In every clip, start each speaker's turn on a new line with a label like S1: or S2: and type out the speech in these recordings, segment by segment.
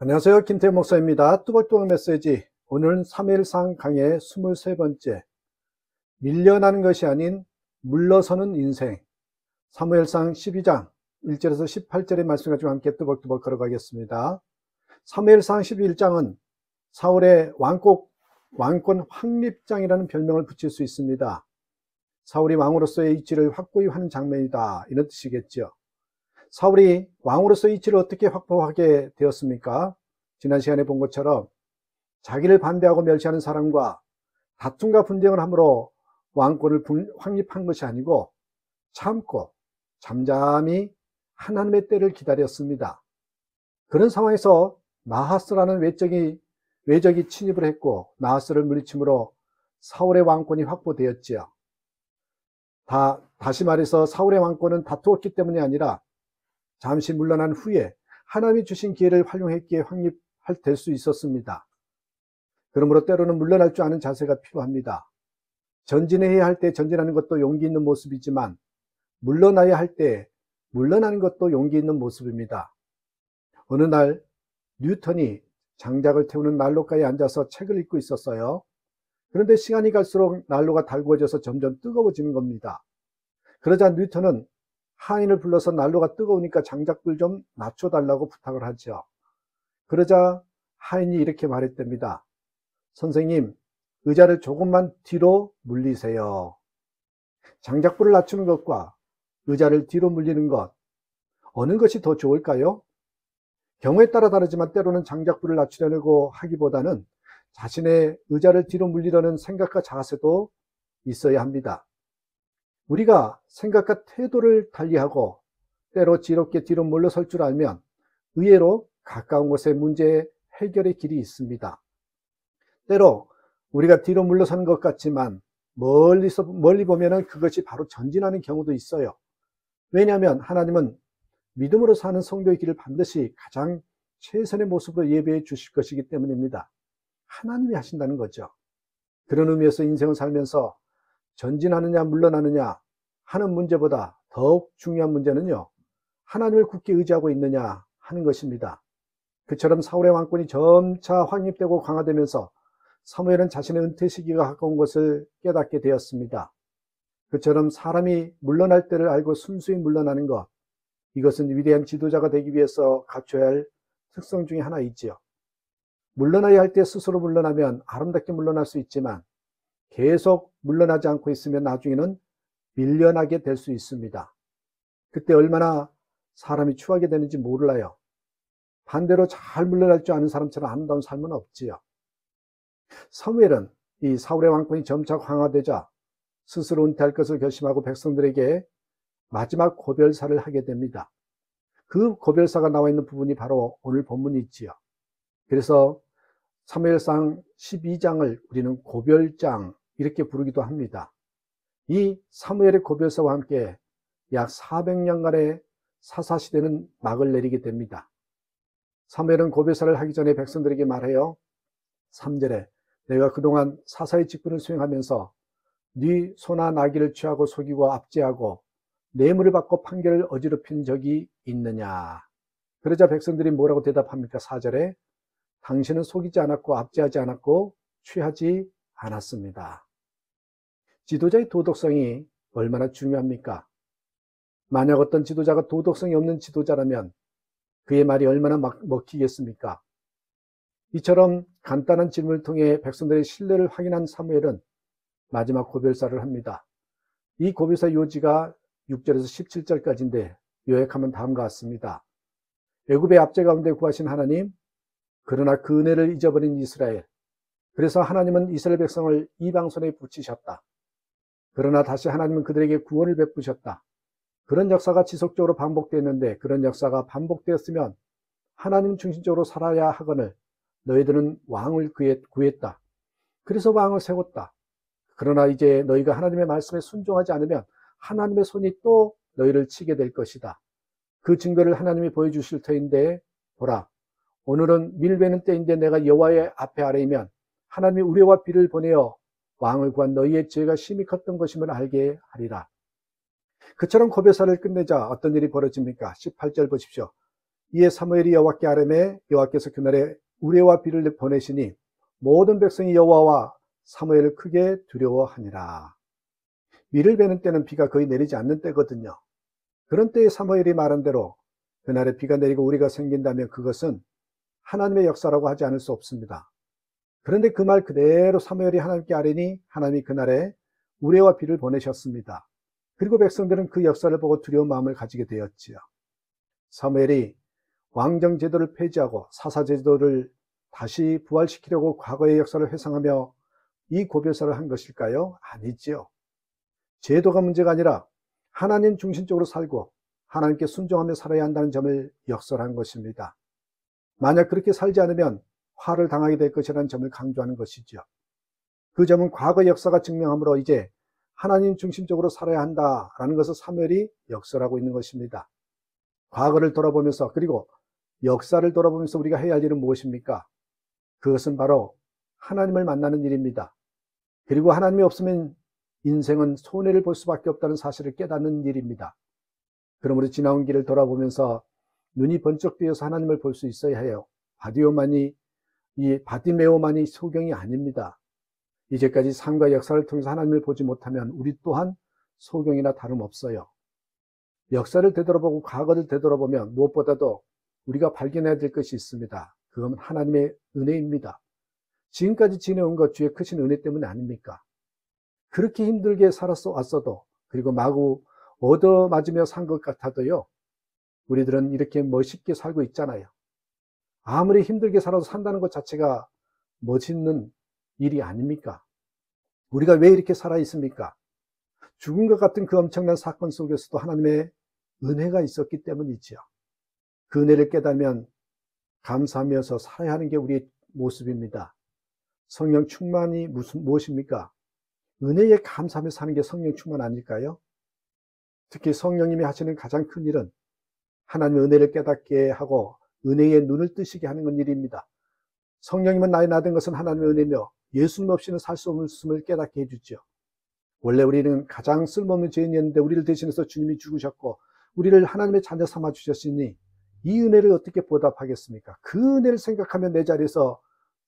S1: 안녕하세요. 김태형 목사입니다. 뚜벅뚜벅 메시지. 오늘은 3일상 강의 23번째. 밀려나는 것이 아닌 물러서는 인생. 사무엘상 12장 1절에서 18절의 말씀 가지고 함께 뚜벅뚜벅 걸어가겠습니다. 사무엘상 11장은 사울의 왕권 확립장이라는 별명을 붙일 수 있습니다. 사울이 왕으로서의 위치를 확고히 하는 장면이다, 이런 뜻이겠죠. 사울이 왕으로서의 위치를 어떻게 확보하게 되었습니까? 지난 시간에 본 것처럼 자기를 반대하고 멸시하는 사람과 다툼과 분쟁을 함으로 왕권을 확립한 것이 아니고 참고 잠잠히 하나님의 때를 기다렸습니다. 그런 상황에서 나하스라는 외적이 침입을 했고 나하스를 물리침으로 사울의 왕권이 확보되었지요. 다시 말해서 사울의 왕권은 다투었기 때문이 아니라 잠시 물러난 후에 하나님이 주신 기회를 활용했기에 될 수 있었습니다. 그러므로 때로는 물러날 줄 아는 자세가 필요합니다. 전진해야 할 때 전진하는 것도 용기 있는 모습이지만 물러나야 할 때 물러나는 것도 용기 있는 모습입니다. 어느 날 뉴턴이 장작을 태우는 난로가에 앉아서 책을 읽고 있었어요. 그런데 시간이 갈수록 난로가 달구어져서 점점 뜨거워지는 겁니다. 그러자 뉴턴은 하인을 불러서 난로가 뜨거우니까 장작불 좀 낮춰달라고 부탁을 하죠. 그러자 하인이 이렇게 말했답니다. 선생님, 의자를 조금만 뒤로 물리세요. 장작불을 낮추는 것과 의자를 뒤로 물리는 것, 어느 것이 더 좋을까요? 경우에 따라 다르지만 때로는 장작불을 낮추려고 하기보다는 자신의 의자를 뒤로 물리려는 생각과 자세도 있어야 합니다. 우리가 생각과 태도를 달리하고 때로 지롭게 뒤로 물러설 줄 알면 의외로 가까운 곳에 문제 해결의 길이 있습니다. 때로 우리가 뒤로 물러서는 것 같지만 멀리 보면은 그것이 바로 전진하는 경우도 있어요. 왜냐하면 하나님은 믿음으로 사는 성도의 길을 반드시 가장 최선의 모습으로 예배해 주실 것이기 때문입니다. 하나님이 하신다는 거죠. 그런 의미에서 인생을 살면서 전진하느냐 물러나느냐 하는 문제보다 더욱 중요한 문제는요, 하나님을 굳게 의지하고 있느냐 하는 것입니다. 그처럼 사울의 왕권이 점차 확립되고 강화되면서 사무엘은 자신의 은퇴 시기가 가까운 것을 깨닫게 되었습니다. 그처럼 사람이 물러날 때를 알고 순수히 물러나는 것, 이것은 위대한 지도자가 되기 위해서 갖춰야 할 특성 중에 하나이지요. 물러나야 할 때 스스로 물러나면 아름답게 물러날 수 있지만 계속 물러나지 않고 있으면 나중에는 밀려나게 될 수 있습니다. 그때 얼마나 사람이 추하게 되는지 몰라요. 반대로 잘 물러날 줄 아는 사람처럼 아름다운 삶은 없지요. 사무엘은 이 사울의 왕권이 점차 강화되자 스스로 은퇴할 것을 결심하고 백성들에게 마지막 고별사를 하게 됩니다. 그 고별사가 나와 있는 부분이 바로 오늘 본문이 있지요. 그래서 사무엘상 12장을 우리는 고별장 이렇게 부르기도 합니다. 이 사무엘의 고별사와 함께 약 400년간의 사사시대는 막을 내리게 됩니다. 사무엘은 고별사를 하기 전에 백성들에게 말해요. 3절에 내가 그동안 사사의 직분을 수행하면서 네 소나 나귀를 취하고 속이고 압제하고 뇌물을 받고 판결을 어지럽힌 적이 있느냐. 그러자 백성들이 뭐라고 대답합니까? 4절에 당신은 속이지 않았고 압제하지 않았고 취하지 않았습니다. 지도자의 도덕성이 얼마나 중요합니까? 만약 어떤 지도자가 도덕성이 없는 지도자라면 그의 말이 얼마나 먹히겠습니까? 이처럼 간단한 질문을 통해 백성들의 신뢰를 확인한 사무엘은 마지막 고별사를 합니다. 이 고별사 요지가 6절에서 17절까지인데 요약하면 다음과 같습니다. 애굽의 압제 가운데 구하신 하나님, 그러나 그 은혜를 잊어버린 이스라엘. 그래서 하나님은 이스라엘 백성을 이방 손에 붙이셨다. 그러나 다시 하나님은 그들에게 구원을 베푸셨다. 그런 역사가 지속적으로 반복됐는데 그런 역사가 반복되었으면 하나님 중심적으로 살아야 하거늘 너희들은 왕을 구했다. 그래서 왕을 세웠다. 그러나 이제 너희가 하나님의 말씀에 순종하지 않으면 하나님의 손이 또 너희를 치게 될 것이다. 그 증거를 하나님이 보여주실 터인데 보라, 오늘은 밀베는 때인데 내가 여호와의 앞에 아뢰면 하나님이 우레와 비를 보내어 왕을 구한 너희의 죄가 심히 컸던 것임을 알게 하리라. 그처럼 고별사를 끝내자 어떤 일이 벌어집니까? 18절 보십시오. 이에 사무엘이 여호와께 아뢰매 여호와께서 그날에 우레와 비를 보내시니 모든 백성이 여호와와 사무엘을 크게 두려워하니라. 밀을 베는 때는 비가 거의 내리지 않는 때거든요. 그런 때에 사무엘이 말한 대로 그날에 비가 내리고 우리가 생긴다면 그것은 하나님의 역사라고 하지 않을 수 없습니다. 그런데 그 말 그대로 사무엘이 하나님께 아뢰니 하나님이 그날에 우레와 비를 보내셨습니다. 그리고 백성들은 그 역사를 보고 두려운 마음을 가지게 되었지요. 사무엘이 왕정 제도를 폐지하고 사사 제도를 다시 부활시키려고 과거의 역사를 회상하며 이 고별사를 한 것일까요? 아니지요. 제도가 문제가 아니라 하나님 중심적으로 살고 하나님께 순종하며 살아야 한다는 점을 역설한 것입니다. 만약 그렇게 살지 않으면 화를 당하게 될 것이라는 점을 강조하는 것이죠. 그 점은 과거 역사가 증명하므로 이제 하나님 중심적으로 살아야 한다라는 것을 사무엘이 역설하고 있는 것입니다. 과거를 돌아보면서 그리고 역사를 돌아보면서 우리가 해야 할 일은 무엇입니까? 그것은 바로 하나님을 만나는 일입니다. 그리고 하나님이 없으면 인생은 손해를 볼 수밖에 없다는 사실을 깨닫는 일입니다. 그러므로 지나온 길을 돌아보면서 눈이 번쩍 뜨여서 하나님을 볼 수 있어야 해요. 바디메오만이 소경이 아닙니다. 이제까지 삶과 역사를 통해서 하나님을 보지 못하면 우리 또한 소경이나 다름없어요. 역사를 되돌아보고 과거를 되돌아보면 무엇보다도 우리가 발견해야 될 것이 있습니다. 그건 하나님의 은혜입니다. 지금까지 지내온 것 주의 크신 은혜 때문에 아닙니까? 그렇게 힘들게 살았어 왔어도 그리고 마구 얻어맞으며 산 것 같아도요. 우리들은 이렇게 멋있게 살고 있잖아요. 아무리 힘들게 살아도 산다는 것 자체가 멋있는 일이 아닙니까? 우리가 왜 이렇게 살아 있습니까? 죽은 것 같은 그 엄청난 사건 속에서도 하나님의 은혜가 있었기 때문이지요. 그 은혜를 깨달으면 감사하면서 살아야 하는 게 우리의 모습입니다. 성령 충만이 무엇입니까? 은혜에 감사하며 사는 게 성령 충만 아닐까요? 특히 성령님이 하시는 가장 큰 일은 하나님의 은혜를 깨닫게 하고 은혜의 눈을 뜨시게 하는 일입니다. 성령님은 나의 나된 것은 하나님의 은혜며 예수님 없이는 살 수 없음을 깨닫게 해주죠. 원래 우리는 가장 쓸모없는 죄인이었는데 우리를 대신해서 주님이 죽으셨고 우리를 하나님의 자녀 삼아 주셨으니 이 은혜를 어떻게 보답하겠습니까? 그 은혜를 생각하며 내 자리에서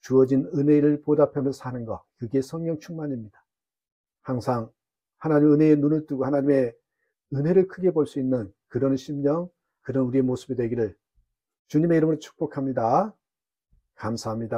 S1: 주어진 은혜를 보답하며 사는 것, 그게 성령 충만입니다. 항상 하나님의 은혜의 눈을 뜨고 하나님의 은혜를 크게 볼 수 있는 그런 심령, 그런 우리의 모습이 되기를 주님의 이름으로 축복합니다. 감사합니다.